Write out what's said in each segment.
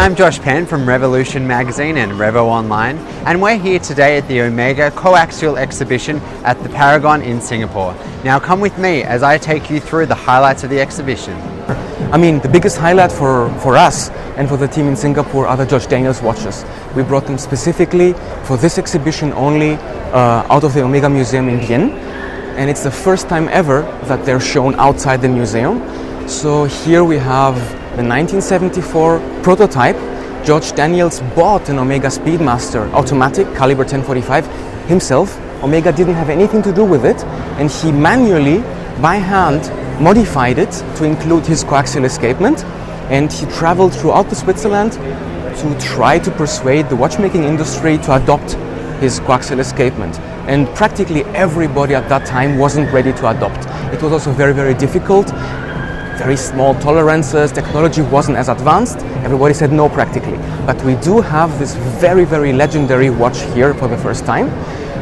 I'm Josh Penn from Revolution Magazine and Revo Online, and we're here today at the Omega Co-Axial Exhibition at the Paragon in Singapore. Now come with me as I take you through the highlights of the exhibition. I mean, the biggest highlight for us and for the team in Singapore are the George Daniels watches. We brought them specifically for this exhibition only out of the Omega Museum in Vienna, and it's the first time ever that they're shown outside the museum. So here we have the 1974 prototype. George Daniels bought an Omega Speedmaster automatic caliber 1045 himself. Omega didn't have anything to do with it, and he manually, by hand, modified it to include his coaxial escapement, and he traveled throughout the Switzerland to try to persuade the watchmaking industry to adopt his coaxial escapement. And practically everybody at that time wasn't ready to adopt. It was also very, very difficult. Very small tolerances, technology wasn't as advanced, everybody said no practically. But we do have this very, very legendary watch here for the first time.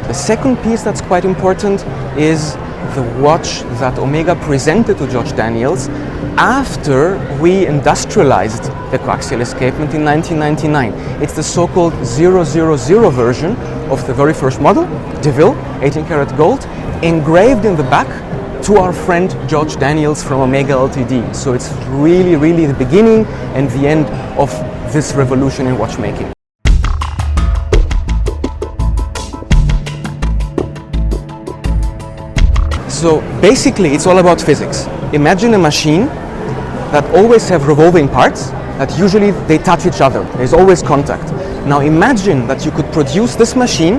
The second piece that's quite important is the watch that Omega presented to George Daniels after we industrialized the coaxial escapement in 1999. It's the so-called 000 version of the very first model, DeVille, 18 karat gold, engraved in the back to our friend George Daniels from Omega Ltd. So it's really, really the beginning and the end of this revolution in watchmaking. So basically it's all about physics. Imagine a machine that always have revolving parts that usually they touch each other. There's always contact. Now imagine that you could produce this machine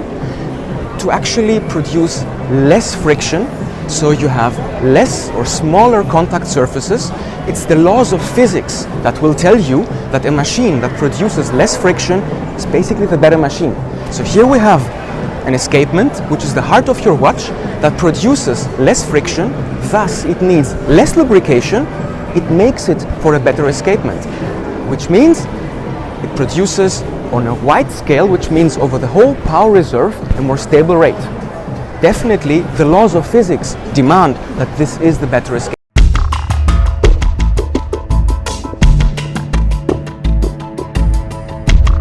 to actually produce less friction, so you have less or smaller contact surfaces. It's the laws of physics that will tell you that a machine that produces less friction is basically the better machine. So here we have an escapement, which is the heart of your watch, that produces less friction, thus it needs less lubrication. It makes it for a better escapement, which means it produces on a wide scale, which means over the whole power reserve, a more stable rate. Definitely, the laws of physics demand that this is the better escape.